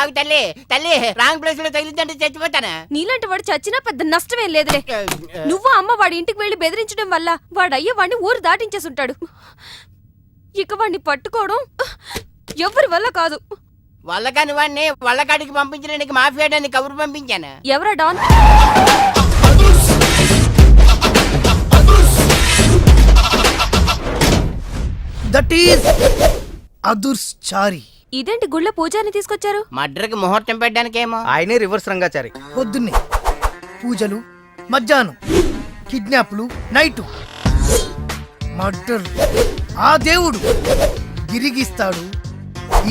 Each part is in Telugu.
ఆగు తల్లి తల్లి రాంగ్ ప్లేస్ లో తగిలిందంటే చచ్చిపోతాను. నీలాంటి వాడు చచ్చినా పెద్ద నష్టమేం లేదులే. నువ్వు అమ్మ వాడి ఇంటికి వెళ్లి బెదిరించడం వల్ల వాడయ్య వాడిని ఊరు దాటించేసుంటాడు. ఇక వాడిని పట్టుకోవడం ఎవరి వల్ల కాదు. వల్లకాని వాడిని వల్లకాడికి పంపించడానికి మాఫియాడానికి కబురు పంపించాను. ఎవరా డాన్? That is అదుర్చారి. ఇదేంటి గుళ్ళ పూజాని తీసుకొచ్చారు? మడ్రకి ముహూర్తం పెట్టడానికేమో. ఆయనే రివర్స్ రంగాచారి. పొద్దున్నే పూజలు, మధ్యాహ్నం కిడ్నాప్లు, నైటు మర్డర్. ఆ దేవుడు గిరిగిస్తాడు,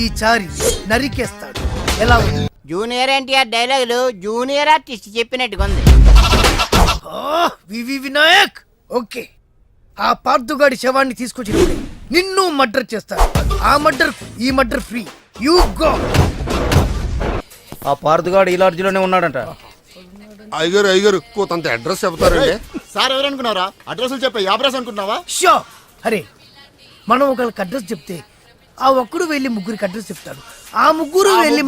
ఈ చారి నరికేస్తాడు. ఎలా ఉంది? జూనియర్ ఎన్టీఆర్ డైలాగులు జూనియర్ ఆర్టిస్ట్ చెప్పినట్టుగా ఉంది. వివి వినాయక్. ఓకే, ఆ పార్థుగాడి శవాన్ని తీసుకొచ్చినప్పుడు నిన్ను మర్డర్ చేస్తాడు. ఆ మర్డర్ ఈ మర్డర్ ఫ్రీ. You go. ఆ పార్థుగాడు ఈ లాడ్జిలోనే ఉన్నాడంట. అయ్యగారు కొంత అడ్రస్ చెప్తారండి. సార్ ఎవరనుకున్నారా? అడ్రస్లు చెప్పే యాబ్రాస్ అనుకుంటున్నావా? షో. అరే, మనం ఒకరికి అడ్రస్ చెప్తే ఆ ఒక్కడు వెళ్ళి ముగ్గురికి అడ్రస్ చెప్తాడు. ఆ ముగ్గురు వెళ్ళి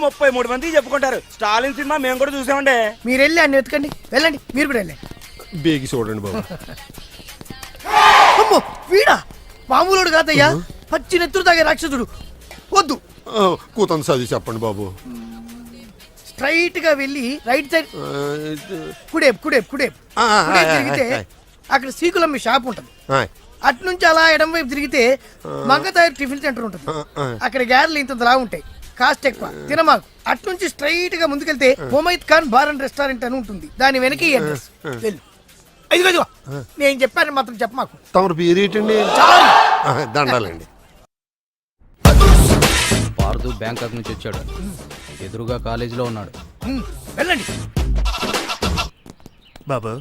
33 మందికి చెప్పుకుంటారు. స్టాలిన్ సినిమా మేము కూడా చూసామండి. మీరు వెళ్ళి అన్ని వెతకండి. వెళ్ళండి, మీరు కూడా వెళ్ళండి. బేగి చూడండి బాబు. అమ్మో, వీడా? మామూలుడు కాదయ్యా, పచ్చి నెత్తురు తాగే రాక్షసుడు. వద్దు, కూతంత చదివి చెప్పండి బాబు. స్ట్రైట్ గా వెళ్ళి రైట్ సైడ్ కుడేపు కుడేపు కుడేపు కుడేపు తిరిగితే అక్కడ సీకులమ్మి షాప్ ఉంటది. అటు నుంచి అలా ఎడం వైపు తిరిగితే మంగతాయి టిఫిన్ సెంటర్ ఉంటుంది. అక్కడ గ్యారెలు ఇంత లా ఉంటాయి, కాస్ట్ ఎక్కువ, తినమాకు. అటు నుంచి స్ట్రైట్ గా ముందుకెళ్తే Mumaith Khan bar and restaurant అని ఉంటుంది. దాని వెనక ఈ అడ్రస్. వెళ్ళు. అదిగో నేను చెప్పాను మాత్రం చెప్పమాకు. తమరు పేరు ఏంటండి? దండాలండి. పార్దు బ్యాంకాక్ నుంచి వచ్చాడు. ఎదురుగా కాలేజీలో ఉన్నాడు. వెళ్ళండి. బాబు,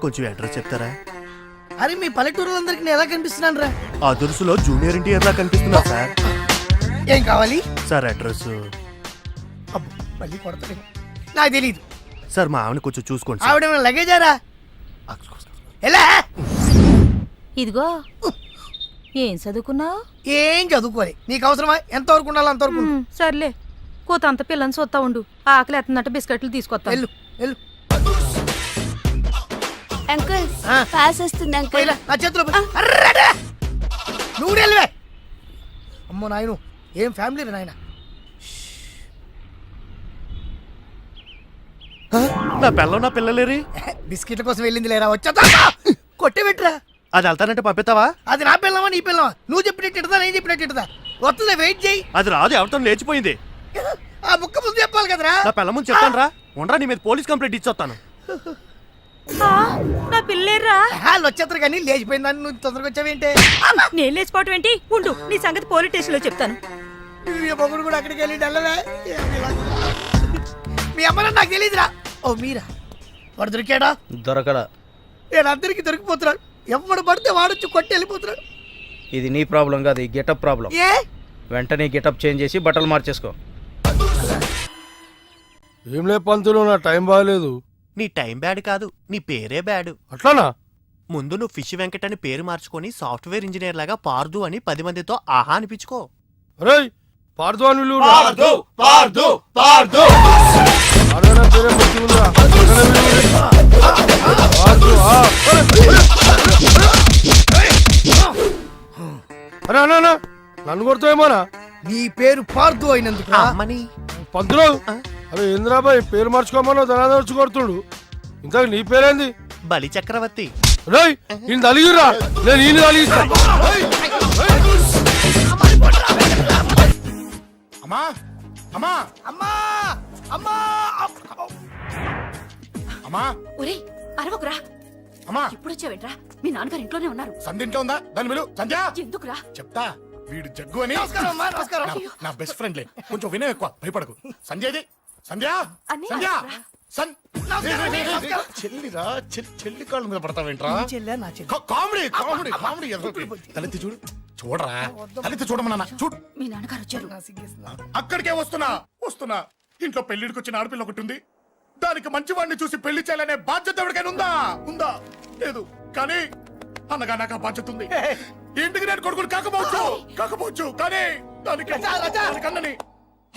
కొంచెం అడ్రస్ చెప్తారా? అరే, మీ పల్లెటూరులందరికీ నేను ఎలా కనిపిస్తున్నాను రా? ఆ దురుసులో జూనియర్ ఎన్టీఆర్ లా కనిపిస్తున్నా సార్. ఏం కావాలి సార్? అడ్రస్ మళ్ళీ కొడతాడు. నాకు తెలీదు సార్. మా ఆవిడ కొంచెం చూసుకోండి సార్. ఆవిడేమైనా లగేజారా? ఎలా? ఇదిగో, ఏం చదువుకున్నావు? ఏం చదువుకోవాలి. నీకు అవసరమా? ఎంతవరకు ఉండాలి అంతవరకు. సర్లే, కోతంత పిల్లని చూస్తా ఉండు. ఆకలి ఎత్తున్నట్టు బిస్కెట్లు తీసుకొస్తా. వెళ్ళు వెళ్ళు. అంకుల్, పాస్ వస్తుంది అంకుల్. నా చేతిలో అర్రడా! నువ్వు వెళ్ళవే. అమ్మో నాయను, ఏం ఫ్యామిలీ రా నాయన. నా పిల్ల నా పిల్లలేరి బిస్కెట్ల కోసం వెళ్ళింది లేరా? వచ్చా కొట్టే పెట్టరా. అది వెళ్తానంటే పంపిస్తావా? అది నా పిల్లవా నీ పిల్లవా? నువ్వు చెప్పినట్టు ఇడదా, నేను చెప్పినట్టు ఇడదా? వస్తుందా? వెయిట్ చేయి. అది రాదు, ఎవరితో లేచిపోయింది. ఆ బుక్క ముందు చెప్పాలి కదరా. నా పిల్ల ముందు చెప్తాను రా. ఉండరా, నీ మీద పోలీస్ కంప్లైంట్ ఇచ్చొస్తాను. నా పిల్లేరా? వచ్చేస్తారు కానీ లేచిపోయిందని నువ్వు తొందరగా వచ్చావేంటే? నేను లేచిపోవటం ఏంటి? ఉండు, నీ సంగతి పోలీస్ స్టేషన్ లో చెప్తాను. మొగుడు కూడా అక్కడికి వెళ్ళి వెళ్ళవే. మీ అమ్మ నాకు తెలియదురా. ఓ మీరా? వాడు దొరికాడా? దొరకడా? నేను అందరికి దొరికిపోతున్నాడు. ఎవడు పడితే వాడొచ్చి కొట్టి వెళ్ళిపోతున్నాడు. ఇది నీ ప్రాబ్లం కాదు, ఈ గెటప్ ప్రాబ్లం. ఏ? వెంటనే గెటప్ చేంజ్ చేసి బట్టలు మార్చేసుకో. ఏం లే పంతులు, నా టైం బాగలేదు. నీ టైం బ్యాడ్ కాదు, నీ పేరే బ్యాడ్. అట్లానా? ముందు నువ్వు ఫిష్ వెంకట్ అని పేరు మార్చుకొని సాఫ్ట్వేర్ ఇంజనీర్ లాగా పార్దు అని 10 మందితో ఆహా అనిపించుకో. రేయ్, పార్దు అని విలువ. పార్దు పార్దు పార్దు పేరే మంచిగుందిరా. పార్దు. అరే అన్నా, నన్ను కొడతావేమోనా? నీ పేరు పార్దు అయినందుకు అమ్మని పంతులు. అరే ఇంద్రాబాయ్, పేరు మార్చుకోమన్నా ధనాదర్చి కొడుతుడు. ఇంకా నీ పేరేంది? బలి చక్రవర్తి. రేయ్, ఈయన తలిగిరా. నేను ఈయన తలిగిస్తా. అమ్మా అమ్మా అమ్మా అమ్మా అమ్మా ఒరేయ్, అరవకురా. అమ్మా, ఇప్పుడు వచ్చావేంట్రా? మీ నాన్నగారు ఇంట్లోనే ఉన్నారు. సంధ్య ఇంట్లో ఉందా? దాని విలు. సంధ్య ఎందుకురా? చెప్తా. వీడు జగ్గు అని నమస్కారం అమ్మా, నమస్కారం. నా బెస్ట్ ఫ్రెండ్లే. కొంచెం వినయం ఎక్కువ, భయపడకు. సంధ్యది. సంధ్య అన్నయ్య, సంధ్య రా. చెల్లిరా, చెల్లి కాళ్ళ మీద పడతావేంట్రా? చెల్లె నా చెల్లి. Comedy comedy comedy. తలెత్తి చూడు. చూడరా, తలెత్తి చూడమన్నా. చూడు, మీ నాన్నగారు వచ్చారు. అక్కడికే వస్తున్నా వస్తున్నా. ఇంట్లో పెళ్లిడికి వచ్చిన ఆడపిల్ల ఒకటి ఉంది. దానికి మంచివాడిని చూసి పెళ్లి చేయాలనే బాధ్యత ఎవరికైనా ఉందా? ఉందా? లేదు. కానీ అన్నగా నాకు ఆ బాధ్యత ఉంది. ఇంటికి నేను కొడుకుని కాకపోవచ్చు కానీ దానికి అన్నని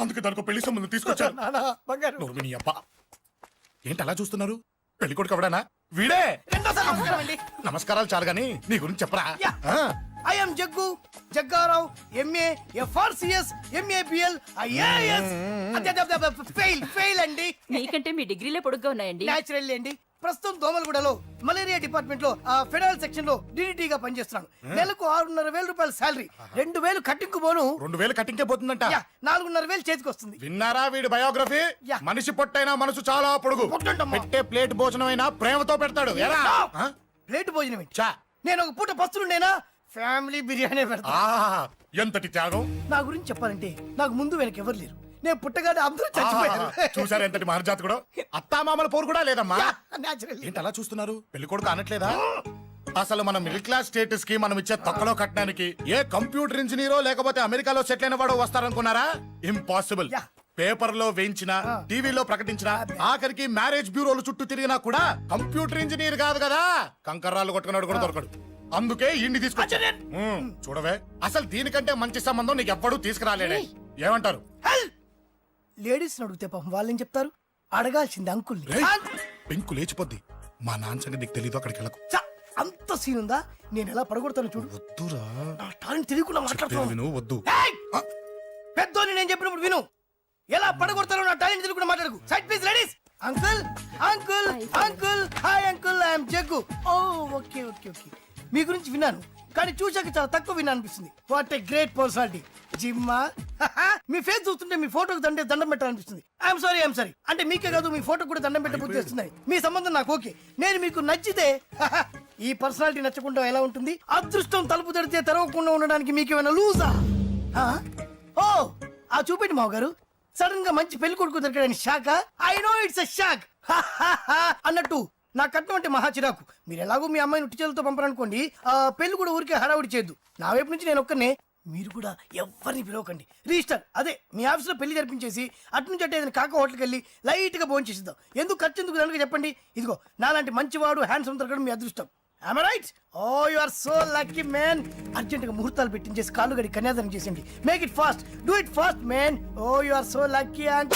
అందుకే దానికి పెళ్లి సంబంధం తీసుకొచ్చాను. నానా బంగారు నోర్మిని అబ్బా ఏంటి అలా చూస్తున్నారు? పెళ్లి కొడుకు ఎవడానా? వీడే. రెండోసారి నమస్కారం అండి. నమస్కారాలు చాలు గాని నీ గురించి చెప్పరా. యా. ఆ, I am Jaggu Jaggarao MA FRCS MABL IAS fail అండి. మీకంటే మీ డిగ్రీలే పొడుగ్గా ఉన్నాయండి. న్యాచురల్ అండి. ప్రస్తుతం దోమలగూడలో మలేరియా డిపార్ట్మెంట్ లో ఫెడరల్ సెక్షన్ లో DDT గా పనిచేస్తున్నాను. నెలకు 6,500 రూపాయల శాలరీ, 2,000 కట్టింకు పోను, 2,000 కట్టింకే పోతుందంట. 4,500 చేతికి వస్తుంది. విన్నారా వీడి బయోగ్రఫీ? యా. మనిషి పొట్టైనా మనసు చాలా పొడుగు. పొట్టంటమ్మా. పెట్టే ప్లేట్ భోజనం అయినా ప్రేమతో పెడతాడు. ఎరా? ఆ? ప్లేట్ భోజనం ఏంటి? చా. నేను ఒక పూట పస్తులుండేనా ఫ్యామిలీ బిర్యానీ పెడతా. ఆ, ఎంతటి త్యాగం. నా గురించి చెప్పాలంటే నాకు ముందు వెనక ఎవరు లేరు. నేను పుట్టగానే అందరూ చచ్చిపోయారు. చూసారు ఎంతటి మహర్జాతకుడు. అత్తామామల పోరు కూడా లేదమ్మా. న్యాచురల్. ఏంటి అలా చూస్తున్నారు? పెళ్లి కొడుకు అనట్లేదా? అసలు మన మిడిల్ క్లాస్ స్టేటస్ కి మనం ఇచ్చే తక్కువలో కట్టడానికి ఏ కంప్యూటర్ ఇంజనీరో లేకపోతే అమెరికాలో సెటిల్ అయిన వాడు వస్తారనుకున్నారా? ఇంపాసిబుల్. యా. పేపర్ లో వేయించిన, టీవీలో ప్రకటించిన, ఆఖరికి మ్యారేజ్ బ్యూరోలు చుట్టూ తిరిగినా కూడా కంప్యూటర్ ఇంజనీర్ కాదు కదా, కంకర్రాలు కొట్టుకున్నాడు కూడా దొరకడు. అందుకే ఇండి తీసుకొచ్చా. చూడవే, అసలు దీనికంటే మంచి సంబంధం నీకు ఎవ్వడూ తీసుకురాలేడే. ఏమంటారు? లేడీస్ అడిగితే పాపం వాళ్ళేం చెప్తారు? అడగాల్సింది అంకుల్ని. రేయ్, పెంకు లేచిపోద్ది. మా నాన్న సంగతి నీకు తెలీదు, అక్కడికి వెళ్ళకు. ఛ, అంత సీన్ ఉందా? నేను ఎలా పడగొడతాను చూడు. వద్దురా. నా టాలెంట్ తెలియకుండా మాట్లాడుతున్నాను. విను, వద్దు. పెద్దోని నేను చెప్పినప్పుడు విను. ఎలా పడగొడతారో నా టాలెంట్ తెలియకుండా మాట్లాడకు. Side please ladies. Uncle uncle uncle hi uncle, I'm Jaggu. Oh okay okay okay. మీ గురించి విన్నాను కానీ చూశాక చాలా తక్కువ విన్నా అనిపిస్తుంది. What a great personality. జిమ్మా మీ ఫేస్ చూస్తుంటే మీ ఫోటోకి దండం పెట్టాలనిపిస్తుంది. I'm sorry. అంటే మీకే కాదు, మీ ఫోటో కూడా దండం పెట్టే బుద్ధి వస్తున్నాయి. మీ సంబంధం నాకు ఓకే. నేను మీకు నచ్చితే ఈ పర్సనాలిటీ నచ్చకుండా ఎలా ఉంటుంది? అదృష్టం తలుపు తెరితే తెరవకుండా ఉండడానికి మీకేమైనా లూజా? ఓ ఆ చూపెట్టి మావ గారు. సడన్ గా మంచి పెళ్లి కొడుకు దొరికాడని shock. I know it's a shock అన్నట్టు నా కట్నం అంటే మహా చిరాకు. మీరు ఎలాగో మీ అమ్మాయిని ఉట్టి చేతులతో పంపరనుకోండి, ఆ పెళ్లి కూడా ఊరికే హడావుడి చేయొద్దు. నా వైపు నుంచి నేను ఒక్కనే, మీరు కూడా ఎవరిని పిలవకండి. రిజిస్టర్ అదే మీ ఆఫీస్లో పెళ్లి జరిపించేసి అటు నుంచి అంటే ఏదైనా కాక హోటల్కి వెళ్ళి లైట్ గా భోజనం చేసిద్దాం. ఎందుకు ఖర్చు ఎందుకు దానికి చెప్పండి. ఇదిగో నాలాంటి మంచివాడు హ్యాండ్సమ్ దొరకడం మీ అదృష్టం. Am I right? Oh, you are so lucky, man. Urgent గా ముహూర్తాలు పెట్టించేసి కాళ్ళు గడి కన్యాదానం చేసేయండి. Make it fast. Do it fast, man. Oh, you are so lucky. And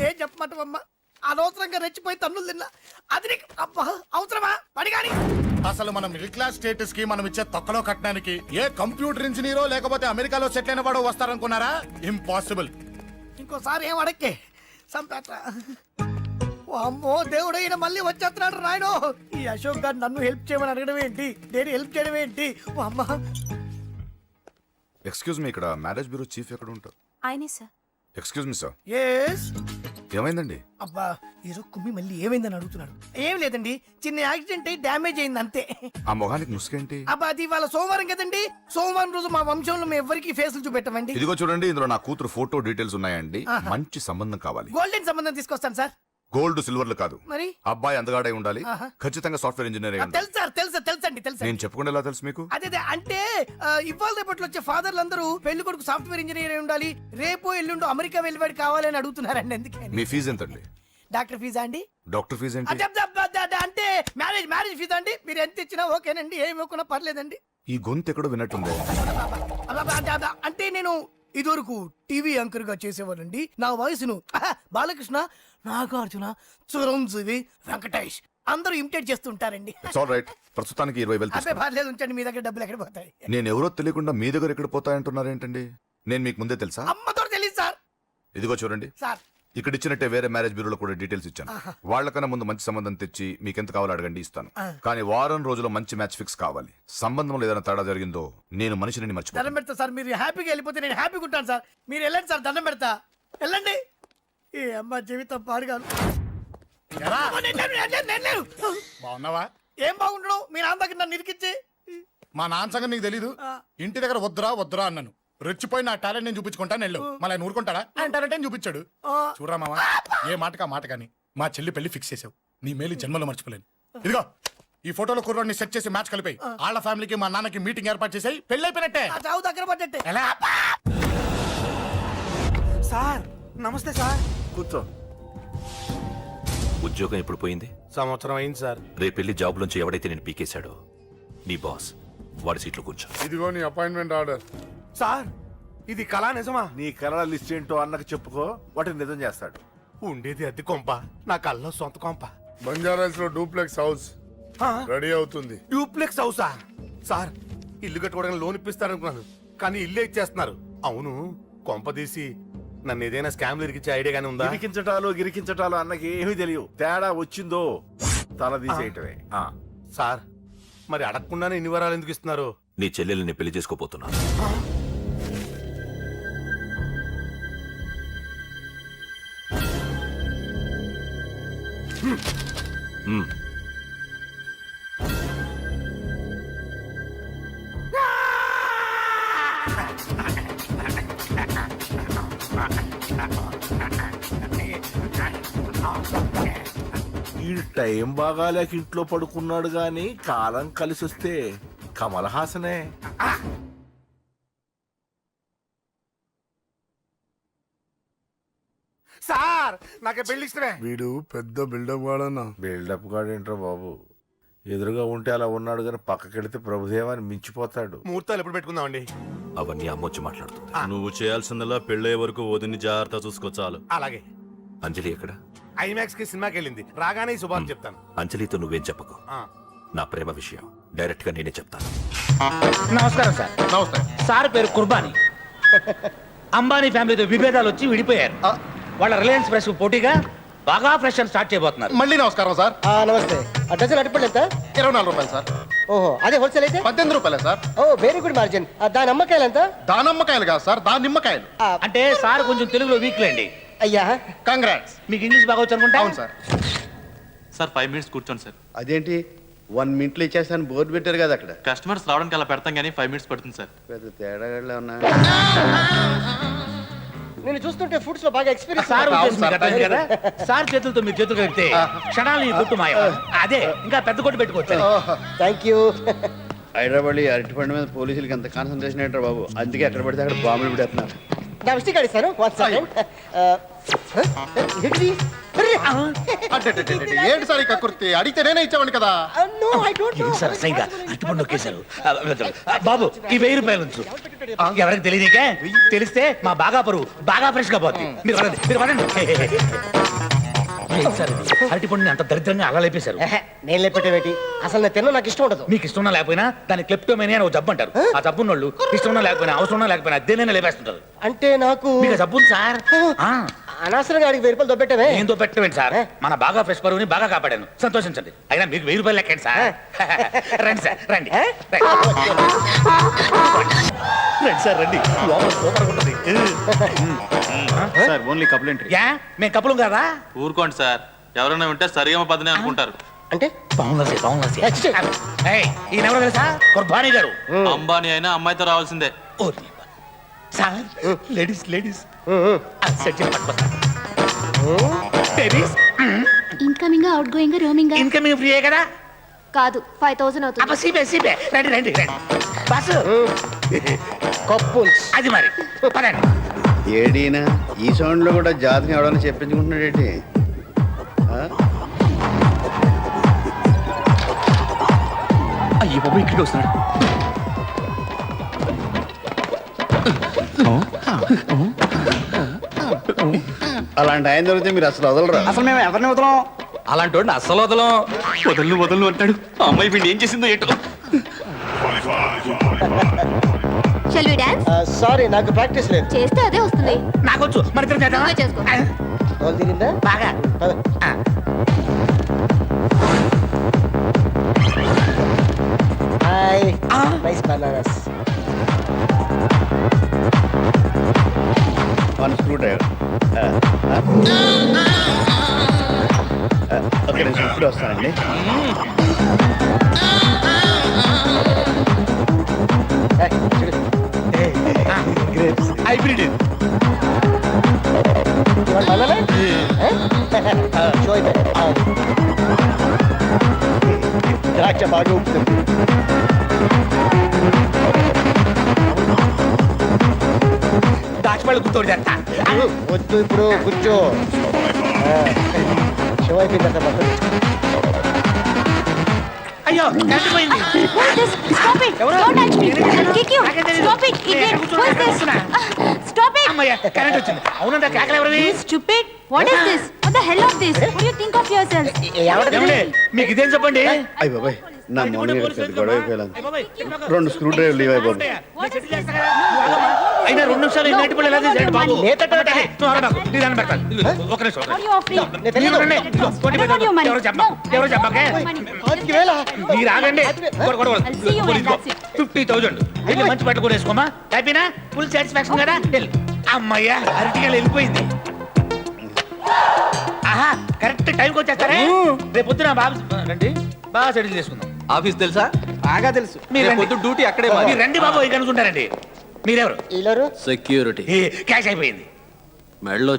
ఏం చెప్పమంటావమ్మా? అనవసరంగా రెచ్చిపోయి తన్నులు తిన్నా. అది నీకు అబ్బా అవసరమా? పడిగాని అసలు మన మిడిల్ క్లాస్ స్టేటస్ కి మనం ఇచ్చే తక్కువలో కట్టడానికి ఏ కంప్యూటర్ ఇంజనీరో లేకపోతే అమెరికాలో సెటిల్ అయిన వాడు వస్తారనుకున్నారా? ఇంపాసిబుల్. ఇంకోసారి ఏం అడక్కే సంపేట. అమ్మో దేవుడు, ఈయన మళ్ళీ వచ్చేస్తున్నాడు రాయడు. ఈ అశోక్ గారు నన్ను హెల్ప్ చేయమని అడగడం ఏంటి? నేను హెల్ప్ చేయడం ఏంటి? ఓ అమ్మ. ఎక్స్క్యూజ్ మీ, ఇక్కడ మ్యారేజ్ బ్యూరో చీఫ్ ఎక్కడ ఉంటారు? ఆయనే sir. Excuse me sir, yes. ఏమైందండి? అబ్బా ఈరోజు కుమ్మి మళ్ళీ ఏమైందని అడుగుతున్నాడు. ఏం లేదండి, చిన్న యాక్సిడెంట్ అయ్యి డ్యామేజ్ అయింది అంతే. ఆ మొహానికి ముసుకేంటి? అబ్బా అది ఇవాళ సోమవారం కదండి. సోమవారం రోజు మా వంశంలో మేము ఎవరికి ఫేసులు చూపెట్టమండి. ఇదిగో చూడండి, ఇందులో నా కూతురు ఫోటో డీటెయిల్స్ ఉన్నాయండి. మంచి సంబంధం కావాలి. గోల్డెన్ సంబంధం తీసుకొస్తాను సార్. గోల్డ్ సిల్వర్లు కాదు, మరి అబ్బాయి అందగాడై ఉండాలి. ఖచ్చితంగా సాఫ్ట్వేర్ ఇంజనీర్ అయి ఉండాలి. తెలుసు సార్, తెలుసండి. నేను చెప్పకుండా ఎలా తెలుసు మీకు? అదే అంటే ఇవాళ రేపట్లో వచ్చే ఫాదర్లు అందరూ పెళ్లి కొడుకు సాఫ్ట్వేర్ ఇంజనీర్ అయి ఉండాలి, రేపు ఎల్లుండు అమెరికా వెళ్ళివాడు కావాలని అడుగుతున్నారండి. అందుకే మీ ఫీజు ఎంతండి? డాక్టర్ ఫీజా అండి? డాక్టర్ ఫీజు ఏంటి? అంటే మ్యారేజ్ ఫీజా అండి. మీరు ఎంత ఇచ్చినా ఓకేనండి, ఏమి ఇవ్వకున్నా పర్లేదండి. ఈ గొంతు ఎక్కడో విన్నట్టుంది. అంటే నేను ఇదివరకు టీవీ యాంకర్ గా చేసేవాళ్ళండి. నా వయసును బాలకృష్ణ, నాగార్జున, చిరంజీవి, వెంకటేష్ అందరూ ఇమిటేట్ చేస్తుంటారండి. It's all right. ప్రస్తుతానికి 20,000 అబ్బే పర్లేదు, ఉంచండి. మీ దగ్గర డబ్బులు ఎక్కడ పోతాయి? నేను ఎవరో తెలియకుండా మీ దగ్గర ఎక్కడ పోతాయంటున్నారు ఏంటండి? నేను మీకు ముందే తెలుసా? అమ్మతో తెలియదు సార్. ఇదిగో చూడండి సార్, ఇక్కడ ఇచ్చినట్టే వేరే మ్యారేజ్ బ్యూరోలో కూడా డీటెయిల్స్ ఇచ్చాను. వాళ్ళకన్నా ముందు మంచి సంబంధం తెచ్చి మీకు ఎంత కావాలో అడగండి, ఇస్తాను. కానీ వారం రోజుల్లో మంచి మ్యాచ్ ఫిక్స్ కావాలి. సంబంధంలో ఏదైనా తేడా జరిగిందో నేను మనిషిని దండం మర్చిపోతాను. పెడతా సార్. మీరు హ్యాపీగా వెళ్ళిపోతే నేను హ్యాపీగా ఉంటాను సార్. మీరు వెళ్ళండి సార్, దండం పెడతా. వెళ్ళండి. ఏ అమ్మ జీవితం పాడుగాను. ఎరా? నేను లేను. బాగున్నావా? ఏం బాగుండడం? మీ నాన్న దగ్గర నన్ను ఇరికిచ్చి. మా నాన్న సంగతి నీకు తెలీదు. ఇంటి దగ్గర వద్దురా అన్నాను. రెచ్చిపోయి నా టాలెంట్ నేను చూపించుకుంటాను వెళ్ళు. మళ్ళీ ఆయన ఊరుకుంటాడా? ఆయన టాలెంట్ అని చూపించాడు. చూడరా మావా, ఏ మాటకా మాట కానీ మా చెల్లి పెళ్లి ఫిక్స్ చేసావు. నీ మేలు జన్మలో మర్చిపోలేను. ఇదిగో ఈ ఫోటోలో కుర్రాడిని సెట్ చేసి మ్యాచ్ కలిపాయి. వాళ్ళ ఫ్యామిలీకి మా నాన్నకి మీటింగ్ ఏర్పాటు చేసాయి. పెళ్లి అయిపోయినట్టే. ఆ చావు దగ్గర పడ్డట్టే. ఎలా? సార్ నమస్తే సార్. కూర్చో. ఉద్యోగం ఎప్పుడు పోయింది? సంవత్సరం అయింది సార్. రేపెళ్ళి జాబ్ నుంచి ఎవడైతే నేను పీకేశాడో నీ బాస్ వాడి సీట్లో కూర్చో. ఇదిగో నీ అపాయింట్మెంట్ ఆర్డర్. సార్ ఇది కళా నిజమా? నీ కలల లిస్ట్ ఏంటో అన్నకు చెప్పుకో, వాటిని నిజం చేస్తాడు. ఉండేది అద్దె కొంప, నా కళ్ళలో సొంత కొంప. బంజారాస్ లో డూప్లెక్స్ హౌస్ రెడీ అవుతుంది. డూప్లెక్స్ హౌసా? సార్ ఇల్లు కట్టుకోవడానికి లోన్ ఇప్పిస్తారనుకున్నాను, కానీ ఇల్లే ఇచ్చేస్తున్నారు. అవును, కొంప తీసి నన్ను ఏదైనా స్కామ్ ఇరికించే ఐడియా గానీ ఉందా? గిరికించటాలు అన్నకి ఏమీ తెలియదు. తేడా వచ్చిందో తల తీసేయటమే. సార్ మరి అడగకుండానే ఇన్ని వరాలు ఎందుకు ఇస్తున్నారు? నీ చెల్లెల్ని పెళ్లి చేసుకోపోతున్నా. ఈ టైం బాగాలేక ఇంట్లో పడుకున్నాడు గాని కాలం కలిసి వస్తే కమల్ హాసనే. సార్ నాకే పెళ్లి ఇష్టమే. వీడు పెద్ద బిల్డప్ వాడన్నా. బిల్డప్ గాడేంట్రా బాబు, ఎదురుగా ఉంటే అలా ఉన్నాడు కానీ పక్కకెడితే ప్రభుదేవాన్ని మించిపోతాడు. ముహూర్తాలు ఎప్పుడు పెట్టుకుందామండి? అవన్నీ అమ్మొచ్చి మాట్లాడుతుంది. నువ్వు చేయాల్సిందల్లా పెళ్ళే వరకు వదిని జాగ్రత్త చూసుకో చాలు. అలాగే. అంజలి ఎక్కడ? ఐమాక్స్ కి సినిమాకి వెళ్ళింది, రాగానే ఈ శుభాన్ని చెప్తాను. అంజలితో నువ్వేం చెప్పకు. నా ప్రేమ విషయం డైరెక్ట్ గా నేనే చెప్తాను. నమస్కారం సార్. నమస్తే. సార్ పేరు కుర్బానీ. అంబానీ ఫ్యామిలీతో విభేదాలు వచ్చి విడిపోయారు. వాళ్ళ రిలయన్స్ ఫ్రెష్ పోటీగా బాగా ఫ్రెష్ అని స్టార్ట్ చేయబోతున్నారు. మళ్ళీ నమస్కారం సార్. నమస్తే. డజన్ అరటిపళ్ళు ఎంత? 24 రూపాయలు సార్. ఓహో, అదే హోల్సేల్ అయితే 18 రూపాయలే సార్. ఓ వెరీ గుడ్ మార్జిన్. దాని అమ్మకాయలు ఎంత? దానిమ్మకాయలు కాదు సార్, దాని నిమ్మకాయలు. అంటే సార్ కొంచెం తెలుగులో వీక్ లేండి. అయ్యా కంగ్రాట్స్. మీకు ఇంగ్లీష్ బాగా వచ్చు అనుకుంటా. అవును సార్. సార్ 5 మినిట్స్ కూర్చోండి సార్. అదేంటి 1 మినిట్లో ఇచ్చేస్తాను బోర్డు పెట్టారు కదా అక్కడ. కస్టమర్స్ రావడానికి అలా పెడతాం కానీ 5 మినిట్స్ పడుతుంది సార్. పెద్ద తేడా ఉన్నా. నేను చూస్తుంటే ఫుడ్స్ లో బాగా ఎక్స్పీరియన్స్. సార్ ఉద్దేశం మీకు అర్థమైంది కదా. సార్ చేతులతో మీరు చేతులు కలిపితే క్షణాలు ఈ కొట్టు మాయం. అదే ఇంకా పెద్ద కొట్టు పెట్టుకోవచ్చు. Thank you. హైదరాబాద్ అరటిపండు మీద పోలీసులకి ఎంత కాన్సన్ట్రేషన్ ఏంటారు బాబు, అందుకే ఎక్కడ పడితే అక్కడ బాంబులు పెడుతున్నారు. నా విసిట్ కార్డు ఇస్తాను. ఏంటి సార్ ఇక కుర్తి అడిగితే నేనే ఇచ్చామని కదా. సార్ సైగా అట్టుపండు నొక్కేశారు. బాబు ఈ 1000 రూపాయలు ఉంచు. ఎవరికి తెలియదుకే, తెలిస్తే మా బాగా పరువు బాగా ఫ్రెష్ గా పోతుంది. మీరు పడండి, మీరు పడండి. సార్ అరటిపండుని అంత దరిద్రంగా అలా లేపేశారు. నేను లేపెట్టేవేటి? అసలు నేను తిన్నా, నాకు ఇష్టం ఉండదు. మీకు ఇష్టం ఉన్నా లేకపోయినా దాన్ని క్లెప్టోమేనియా అని ఒక జబ్బు అంటారు. ఆ జబ్బు ఉన్నోళ్ళు ఇష్టం ఉన్నా లేకపోయినా అవసరం ఉన్నా లేకపోయినా దేనైనా లేపేస్తుంటారు. అంటే నాకు మీకు ఆ జబ్బు ఉంది సార్. అనవసరంగా అడిగి 1000 రూపాయలు దొబ్బెట్టమే. ఏందో పెట్టవేంటి సార్, మన బాగా ఫ్రెష్ పరువుని బాగా కాపాడాను, సంతోషించండి. అయినా మీకు 1000 రూపాయలు లెక్కండి సార్. రండి సార్, రండి రండి సార్, రండి. లోపల సూపర్ ఉంటుంది. Sir only complimentary. యా మేము కప్పులం కదా. ఊరుకోండి సార్, ఎవరైనా ఉంటే సరిగమ పదనే అనుకుంటారు. అంటే ఈయన ఎవరో తెలుసా? కుర్బానీ గారు. అంబానీ అయినా అమ్మాయితో రావాల్సిందే. Sir ladies ladies babies incoming outgoing roaming incoming ఫ్రీయే కదా? కాదు 5000 అవుతుంది. అబ్బా సీపే సీపే. రండి రండి రండి బస్సు కప్పు అది మరి పదండి. ఏడీనా ఈ సౌండ్ లో కూడా జాతిని ఎవడన్నా చెప్పించుకుంటున్నాడేంటి? అయ్యో బాబు ఇక్కడికి వస్తున్నాడు. అలాంటి ఆయన దొరికితే మీరు అసలు వదలరు. అసలు మేము ఎవరిని వదలం? అలాంటి వాడిని అస్సలు వదలం. వదలు వదలు అంటాడు. ఆ అమ్మాయి వీడిని ఏం చేసిందో ఏంటో. Shall we dance? సారీ, నాకు ప్రాక్టీస్ లేదు. చేస్తే అదే వస్తుంది. నాకొచ్చు, మరి ఇద్దరం చేద్దామా? చేసుకో. వాళ్ళు తిరిందా బాగా. Hi nice bananas. 1 screw driver. Okay నేను ఇప్పుడు వస్తానండి. హైబ్రిడ్ ద్రాక్ష బాగా ఉంటుంది. దాచిపళ్ళు గుర్తోడు చేస్తా. వద్దు ఇప్పుడు కూర్చో. షో అయిపోయిందంట మొత్తం. అయ్యో కరెంట్ పోయింది. ఎవరు? అమ్మయ్య, కరెంట్ వచ్చింది. అవునండి, కేకలు ఎవరివి? ఏమండి, మీకు ఇదేం చెప్పండి. అయ్య బాబాయ్, నా మౌనిగా పెద్ద గొడవ అయిపోయాను. 2 స్క్రూ డ్రైవర్లు ఇవ్వాలి బాబు. అయినా 2 నిమిషాలు ఇన్ని అరటిపళ్ళు ఎలా తీసాడు బాబు? నువ్వు అరవకు, నీ దాన్ని పెడతాను. ఒక నిమిషం, ఒక నిమిషం. మీరు రండి. ఇదిగో, 25,000. ఎవరు చెప్పకే. మీరు ఆగండి. గొడవ. 50,000 వెళ్ళి మంచి పట్టుకొని వేసుకోమా. హ్యాపీనా? ఫుల్ సాటిస్ఫాక్షన్ కదా. వెళ్ళి. అమ్మయ్యా, అరటికాయలు వెళ్ళిపోయింది. ఆహా, కరెక్ట్ టైంకి వచ్చేస్తారే. రేపు పొద్దున బాబు రండి, బాగా సెటిల్ చేసుకుందాం. ఆఫీస్ తెలుసా? బాగా తెలుసు. మీరు పొద్దు డ్యూటీ అక్కడే. మీరు రండి బాబు, ఇక్కడ అనుకుంటారండి. మీరెవరు? సెక్యూరిటీ. క్యాష్ అయిపోయింది. మెడలో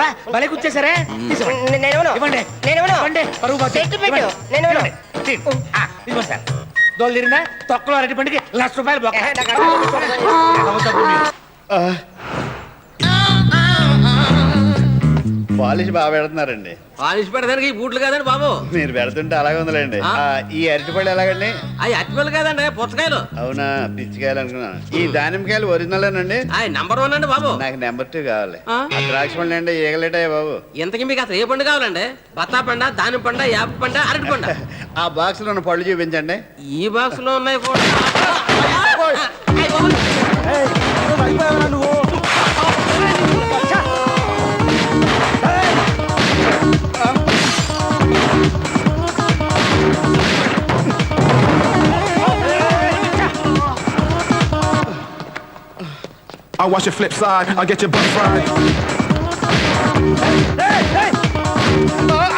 బా, భలే కూర్చేసారే. ఇవ్వండి, ఇవ్వండి. పరువు పోతే. ఇవ్వండి. ఆ, ఇదిగోండి సార్. దోలు తిరిగినా తొక్కలో అరటి పండుగ ₹1,00,000 బొక్క. పాలిష్ బాగా పెడుతున్నారండి. పాలిష్ పెడతానికి బూట్లు కాదండి బాబు. మీరు పెడుతుంటే అలాగే ఉందిలేండి. ఈ అరటిపళ్ళు ఎలాగండి? అవి అట్టిపళ్ళు కాదండి, పుచ్చకాయలు. అవునా, పిచ్చికాయలు అనుకున్నాను. ఈ దానిమ్మకాయలు ఒరిజినలేనండి? నంబర్ 1 అండి బాబు. నాకు నెంబర్ 2 కావాలి. ఆ ద్రాక్ష పండు అండి, ఈగలేటాయి బాబు. ఇంతకీ మీకు అసలు ఏ పండు కావాలండి? బత్తా పండ, దానిమ్మ పండ, యాప పండ, అరటి పండ? ఆ బాక్స్ లో ఉన్న పళ్ళు చూపించండి. ఈ బాక్స్ లో ఉన్నాయి కూడా. I watch your flip side, I get your butt fried.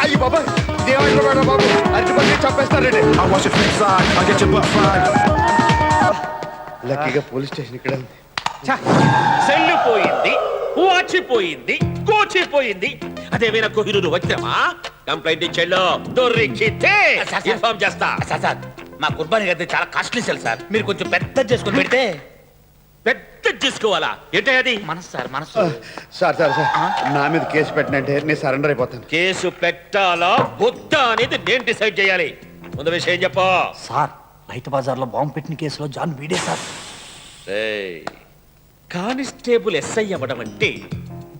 అయ్యి బాబా, దేవాంలో మేడం బాబు, అరటిపళ్ళు చంపేస్తారండి. I watch your flip side, I get your butt fried. లక్కీగా పోలీస్ స్టేషన్ ఇక్కడ ఉంది. సెల్లు పోయింది, వాచిపోయింది, కోచిపోయింది. అదేమైనా కోహినూరు వచ్చామా? కంప్లైంట్ ఇచ్చేళ్ళు దొరికితే ఇన్ఫార్మ్ చేస్తా. సార్, మా కుర్బానీ గద్దె చాలా కాస్ట్లీ సెల్ సార్. మీరు కొంచెం పెద్ద చేసుకుని పెడితే. పెద్ద చేసుకోవాలా? ఏంటే అది? మనసు సార్, మనసు. సార్ సార్ సార్, నా మీద కేసు పెట్టినంటే నేను సరెండర్ అయిపోతాను. కేసు పెట్టాలా వద్దా అనేది నేను డిసైడ్ చేయాలి. ముందు విషయం చెప్పా సార్. రైతు బజార్లో బాంబు పెట్టిన కేసులో జాన్ వీడే సార్. కానిస్టేబుల్ ఎస్ఐ అవ్వడం అంటే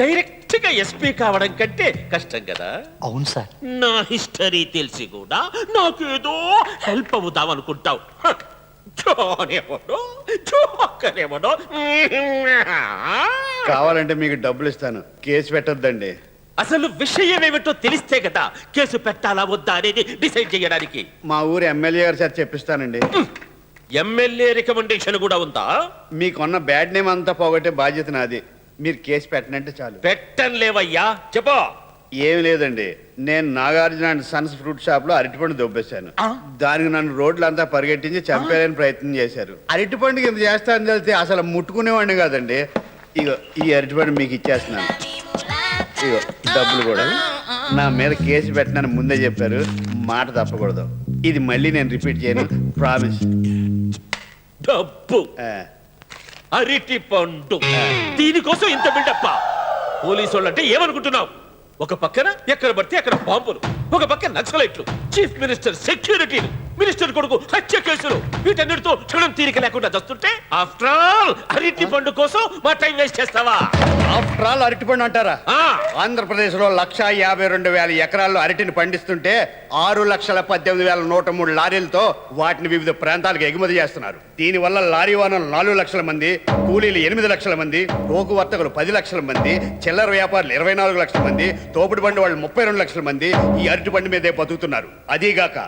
డైరెక్ట్ గా ఎస్పీ కావడం కంటే కష్టం కదా. అవును సార్. నా హిస్టరీ తెలిసి కూడా నాకేదో హెల్ప్ అవుతాం అనుకుంటావు. కావాలంటే మీకు డబ్బులు ఇస్తాను, కేసు పెట్టొద్దండి. అసలు విషయం ఏమిటో తెలిస్తే కదా కేసు పెట్టాలా వద్దా అనేది డిసైడ్ చేయడానికి. మా ఊరు ఎమ్మెల్యే గారు సార్ చెప్పిస్తానండి. ఎమ్మెల్యే రికమెండేషన్ కూడా ఉందా? మీకున్న బ్యాడ్ నేమ్ అంతా పోగొట్టే బాధ్యత నాది. మీరు కేసు పెట్టనంటే చాలు. పెట్టం లేవయ్యా, చెప్పు. ఏమి లేదండి, నేను Nagarjuna and Sons fruit shop లో అరటిపండు దొబ్బేశాను. దానికి నన్ను రోడ్లంతా పరిగెట్టించి చంపేయాలని ప్రయత్నం చేశారు. అరటిపండుకి ఇంత చేస్తానని తెలిస్తే అసలు ముట్టుకునేవాడిని కాదండి. ఇగో ఈ అరటిపండు మీకు ఇచ్చేస్తున్నాను. ఇగో డబ్బులు కూడా. నా మీద కేసు పెట్టనని ముందే చెప్పారు, మాట తప్పకూడదు. ఇది మళ్ళీ నేను రిపీట్ చేయను, ప్రామిస్. డబ్బు, అరటి పండు, దీనికోసం ఇంత బిల్డప్ప? పోలీసు వాళ్ళంటే ఏమనుకుంటున్నావు? ఒక పక్కన ఎక్కడ పడితే అక్కడ బాంబులు, ఒక పక్కన నక్సలైట్లు, చీఫ్ మినిస్టర్ సెక్యూరిటీలు, మినిస్టర్ కొడుకు హత్య కేసులు, వీటన్నిటితో క్షణం తీరిక లేకుండా వస్తుంటే ఆఫ్టర్ ఆల్ అరటి పండు కోసం మా టైం వేస్ట్ చేస్తావా? ఆఫ్టర్ ఆల్ అరటిపండు అంటారా? ఆంధ్రప్రదేశ్ లో 1,52,000 ఎకరాల్లో అరటిని పండిస్తుంటే 6,18,103 లారీలతో వాటిని వివిధ ప్రాంతాలకు ఎగుమతి చేస్తున్నారు. దీనివల్ల లారీ ఓనర్లు 4 లక్షల మంది, కూలీలు 8 లక్షల మంది, టోకు వర్తకులు 10 లక్షల మంది, చిల్లర వ్యాపారులు 24 లక్షల మంది, తోపుడు బండి వాళ్ళు 32 లక్షల మంది ఈ అరటి బండి మీదే బతుకుతున్నారు. అదీగాక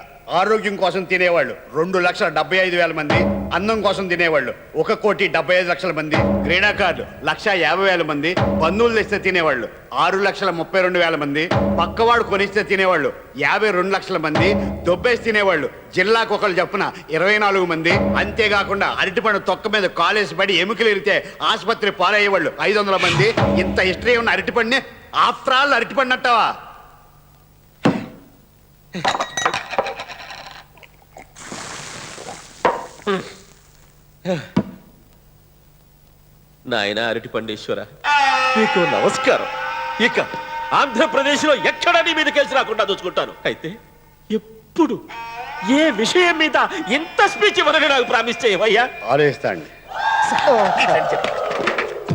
ఆరోగ్యం కోసం తినేవాళ్ళు 2,75,000 మంది, అన్నం కోసం తినేవాళ్ళు 1,75,00,000 మంది, క్రీడాకారులు 1,50,000 మంది, బంధువులు తెస్తే తినేవాళ్ళు 6,32,000 మంది, పక్కవాడు కొనిస్తే తినేవాళ్ళు 52 లక్షల మంది, దొబ్బేసి తినేవాళ్ళు జిల్లాకు ఒకళ్ళు చొప్పున 24 మంది. అంతేకాకుండా అరటిపండు తొక్క మీద కాలేసి పడి ఎముకలు ఇరితే ఆసుపత్రి పాలయ్యేవాళ్ళు 500 మంది. ఇంత హిస్టరీ ఉన్న అరటిపండిని ఆఫ్టర్ ఆల్ అరటిపండు అంటావా? నాయన అరటి పండేశ్వర, నీకు నమస్కారం. ఇక ఆంధ్రప్రదేశ్ లో ఎక్కడ నీ మీద కేసు రాకుండా చూసుకుంటాను. అయితే ఎప్పుడు ఏ విషయం మీద ఎంత స్పీచ్ ఇవ్వాలని నాకు ప్రామిస్ చేయవయ్యా? ఆలోచిస్తా అండి.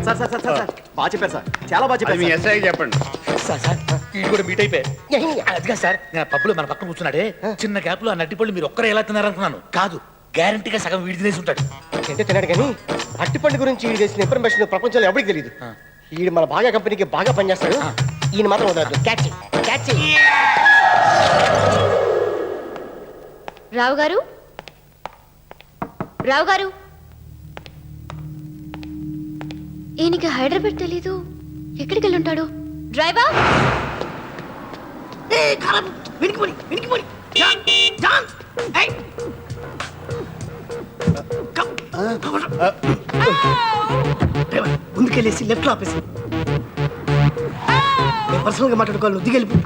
సార్ సార్ సార్ సార్ బాగా చెప్పారు సార్, చాలా బాగా అది చెప్పారు మీ సార్. ఎస్ఐ చెప్పండి. సార్ సార్ వీడు కూడా మీట్ అయిపోయి అదిగా సార్, నేను పప్పులో మన పక్కన కూర్చున్నాడే చిన్న గ్యాప్ లో ఆ నట్టిపళ్ళు మీరు ఒక్కరే ఎలా తిన్నారనుకున్నాను. కాదు, గ్యారంటీగా సగం వీడి తినేసి ఉంటాడు. అంటే తిన్నాడు కానీ అట్టిపండు గురించి ఈడు చేసిన ఇన్ఫర్మేషన్ ప్రపంచంలో ఎవరికి తెలియదు. ఈడు మన బాగా కంపెనీకి బాగా పనిచేస్తాడు. ఈయన మాత్రం వదలదు. Catch catch. రావు గారు, రావు గారు, ఈయనకి హైదరాబాద్ తెలీదు, ఎక్కడికి వెళ్ళి ఉంటాడు? డ్రైవర్, ముందుకెళ్ళేసి లెఫ్ట్ లో ఆపేసి పర్సనల్ గా మాట్లాడుకోవాలి. దిగెళ్ళిపో.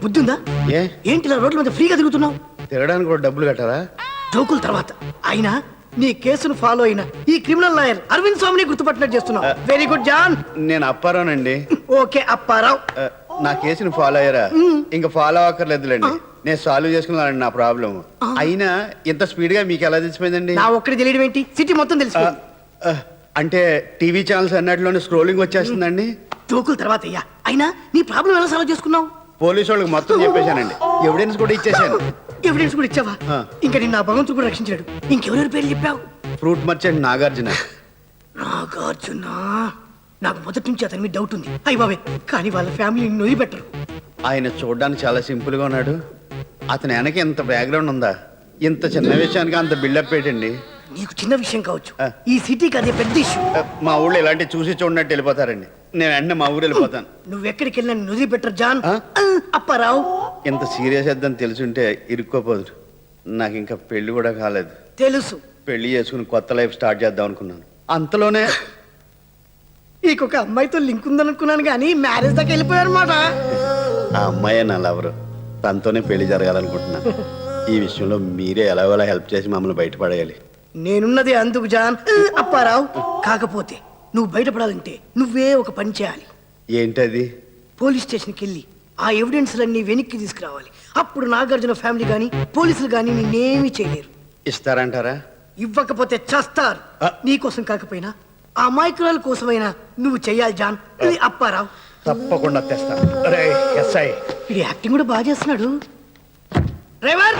బుద్ధి ఉందా? ఏంటి ఇలా రోడ్ల మీద ఫ్రీగా తిరుగుతున్నావు? తిరగడానికి కూడా డబ్బులు కట్టారా? జోకుల తర్వాత అయినా నీ కేసును ఫాలో అయిన ఈ క్రిమినల్ లాయర్ అరవింద్ స్వామిని గుర్తుపట్టినట్టు చేస్తున్నావు. Very good John. నేను అప్పారావునండి. ఓకే అప్పారావు. నా కేసుని ఫాలో అయ్యారా? ఇంకా ఫాలో అక్కర్లేదులేండి, నేను సాల్వ్ చేసుకున్నానండి నా ప్రాబ్లం. అయినా ఇంత స్పీడ్ గా మీకు ఎలా తెలిసిపోయిందండి? నా ఒక్కడి తెలియడం ఏంటి, సిటీ మొత్తం తెలిసిపోయింది. అంటే టీవీ ఛానల్స్ అన్నట్లోనే స్క్రోలింగ్ వచ్చేస్తుందండి. జోకుల తర్వాత అయ్యా, అయినా నీ ప్రాబ్లం ఎలా సాల్వ్ చేసుకున్నావు? పోలీసు వాళ్ళకి మొత్తం చెప్పేశానండి, ఎవిడెన్స్ కూడా ఇచ్చేసాను. ఎవిడెన్స్ కూడా ఇచ్చావా? ఇంకా నిన్న ఆ భగవంతుడు కూడా రక్షించాడు. ఇంకెవరెవరి పేర్లు చెప్పావు? Fruit merchant Nagarjuna. నాగార్జున, నాకు మొదటి నుంచి అతని మీద డౌట్ ఉంది. అయ్య బాబే, కానీ వాళ్ళ ఫ్యామిలీని నొయ్యి పెట్టరు. ఆయన చూడడానికి చాలా సింపుల్ గా ఉన్నాడు. అతని వెనక ఇంత బ్యాక్గ్రౌండ్ ఉందా? ఇంత చిన్న విషయానికి అంత బిల్డప్ ఏంటండి? నీకు చిన్న విషయం కావచ్చు, ఈ సిటీకి అదే పెద్ద ఇష్యూ. మా ఊళ్ళో ఇలాంటి చూసి చూడనట్టు వెళ్ళిపోతారండి. నేను వెంటనే మా ఊరు వెళ్ళిపోతాను. నువ్వు ఎక్కడికి వెళ్ళినా నొదిలి పెట్టరు జాన్. అప్పారావు, ఇంత సీరియస్ వద్దని తెలుసుంటే ఇరుక్కోపోదు. నాకు ఇంకా పెళ్లి కూడా కాలేదు. తెలుసు. పెళ్లి చేసుకుని కొత్త లైఫ్ స్టార్ట్ చేద్దాం అనుకున్నాను. అంతలోనే నీకొక అమ్మాయితో లింక్ ఉందనుకున్నాను కానీ మ్యారేజ్ దాకా వెళ్ళిపోయారన్నమాట. ఆ అమ్మాయే నా లవరు, తనతోనే పెళ్లి జరగాలనుకుంటున్నాను. ఈ విషయంలో మీరే ఎలాగోలా హెల్ప్ చేసి మమ్మల్ని బయటపడేయాలి. నేనున్నది అందుకు జాన్. అప్పారావు, కాకపోతే నువ్వు బయటపడాలంటే నువ్వే ఒక పని చేయాలి. ఏంటది? పోలీస్ స్టేషన్కి వెళ్ళి ఆ ఎవిడెన్స్లన్నీ వెనక్కి తీసుకురావాలి. అప్పుడు నాగార్జున ఫ్యామిలీ కానీ పోలీసులు కానీ నిన్నేమీ చేయలేరు. ఇస్తారంటారా? ఇవ్వకపోతే చేస్తారు. నీకోసం కాకపోయినా ఆ అమాయకురాల కోసమైనా నువ్వు చెయ్యాలి జాన్. అప్పారావు, తప్పకుండా తెస్తాను. ఎస్ఐ, ఇది యాక్టింగ్ కూడా బాగా చేస్తున్నాడు. డ్రైవర్,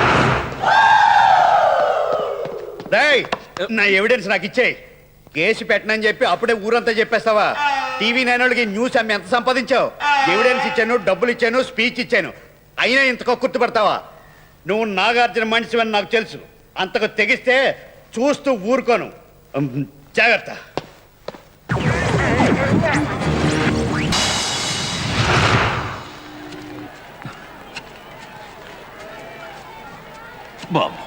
నా ఎవిడెన్స్ నాకు ఇచ్చేయి. కేసు పెట్టనని చెప్పి అప్పుడే ఊరంతా చెప్పేస్తావా? టీవీ నైన్కి న్యూస్ అమ్మి ఎంత సంపాదించావు? ఎవిడెన్స్ ఇచ్చాను, డబ్బులు ఇచ్చాను, స్పీచ్ ఇచ్చాను, అయినా ఇంతకు గుర్తుపడతావా? నువ్వు నాగార్జున మనిషి అని నాకు తెలుసు. అంతకు తెగిస్తే చూస్తూ ఊరుకోను. జాగ్రత్త. బాబు,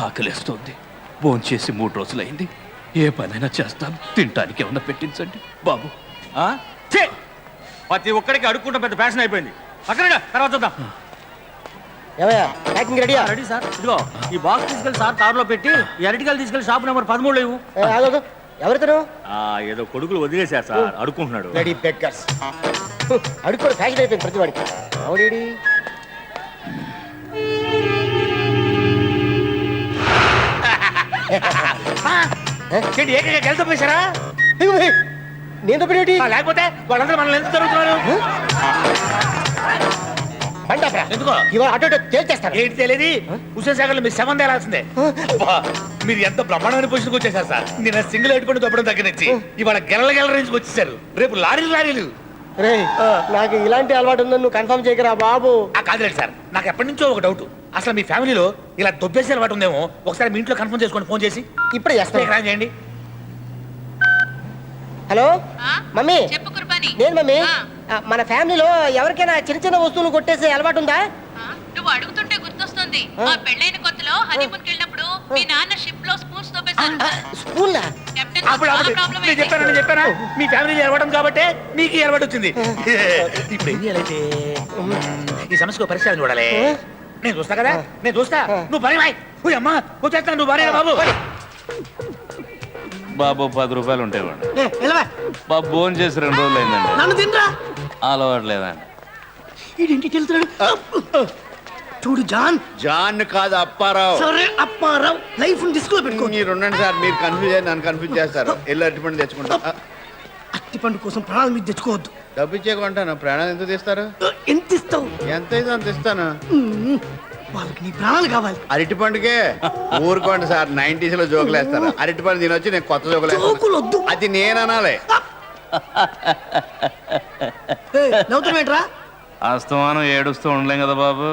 ఆకలిస్తోంది. భోంచేసి 3 రోజులైంది. ఏ పనైనా చేస్తాను, తినటానికి ఏమన్నా పెట్టించండి బాబు. ప్రతి ఒక్కడికి అడుక్కుంటా పెద్ద ఫ్యాషన్ అయిపోయింది. అక్కడ తర్వాత చూద్దాం. ప్యాకింగ్ రెడీయా? Ready sir. ఇదిగో ఈ బాక్స్ తీసుకెళ్ళి సార్ కారులో పెట్టి ఈ అరటికలు తీసుకెళ్ళి షాప్ నెంబర్ 13 ఇవ్వు. ఎవరితను? ఏదో కొడుకులు వదిలేశారు సార్, అడుక్కుంటున్నాడు. Ready beggars. అడుక్కోవడం ఫ్యాషన్ అయిపోయింది ప్రతి వాడికి. అవుడేడి ఏంటి ఏకైక గెలుతూ పోసారా? నేను తప్పేటి? లేకపోతే వాళ్ళందరూ మనల్ని ఎంత జరుగుతున్నారు? ఎందుకో ఇవాళ అటు తేల్చేస్తారు. ఏంటి తెలియదు. హుసేన్ సాగర్ మీ శవం తేలాల్సిందే. మీరు ఎంత బ్రహ్మాండమైన పొజిషన్కి వచ్చేసారు సార్. నేను సింగిల్ పెట్టుకుని తప్పడం దగ్గర నుంచి ఇవాళ గెల రేంజ్కి వచ్చేసారు. రేపు లారీలు. నాకు ఇలాంటి అలవాటు ఉందని నువ్వు కన్ఫర్మ్ చేయకరా బాబు. కాదులేదు సార్, నాకు ఎప్పటి నుంచో ఒక డౌట్. అసలు మీ ఫ్యామిలీలో ఇలా దొబ్బేసే అలవాటు ఉందేమో. ఒకసారి మీ ఇంట్లో కన్ఫర్మ్ చేసుకోండి, ఫోన్ చేసి. ఇప్పుడే చేస్తాను. చేయండి. Hello mummy. చెప్పు కుర్బానీ. నేను మమ్మీ, మన ఫ్యామిలీలో ఎవరికైనా చిన్న చిన్న వస్తువులు కొట్టేసే అలవాటు ఉందా? నువ్వు అడుగుతుంటే గుర్తొస్తుంది. మా పెళ్ళైన కొత్తలో హనీమూన్ వెళ్ళినప్పుడు మీ నాన్న షిప్ లో స్పూన్స్ తోపేశారు. స్పూన్లా? కెప్టెన్ అప్పుడు నేను చెప్పానా మీ ఫ్యామిలీ ఎరవడం కాబట్టి మీకు ఎరవడం వచ్చింది. ఇప్పుడు ఏం చేయాలైతే ఈ సమస్యకు పరిష్కారం చూడాలి. నేను చూస్తా కదా, నేను చూస్తా. నువ్వు పని అమ్మా వచ్చేస్తా. నువ్వు పని బాబు. బాబు 10 రూపాయలు ఉంటాయి బాబు. భోజనం చేసి 2 రోజులు అయిందండి. నన్ను తినరా? అలవాట్లేదండి. ఏంటి వెళ్తున్నాడు? చూడు జాన్. జాన్ కాదు అప్పారావు. సరే అప్పారావు, లైఫ్ డిస్క్ లో పెట్టుకో. మీరు ఉండండి సార్, మీరు కన్ఫ్యూజ్ అయ్యి నన్ను కన్ఫ్యూజ్ చేస్తారు. ఎల్లు అరటిపండు తెచ్చుకుంటా. అరటిపండు కోసం ప్రాణాల మీద తెచ్చుకోవద్దు. డబ్బు ఇచ్చేకుంటాను. ప్రాణాలు ఎంత తీస్తారు? ఎంత ఇస్తావు? ఎంత అయితే అంత ఇస్తాను. వాళ్ళకి నీ ప్రాణాలు కావాలి. అరటిపండుకే ఊరుకోండి సార్, 90s లో జోకులు వేస్తారు. అరటిపండు తినొచ్చి నేను కొత్త జోకులు జోకులు వద్దు. వేస్తాను. అది నేను అనాలి. నవ్వుతావేంట్రా? అస్తమానం ఏడుస్తూ ఉండలేం కదా బాబు.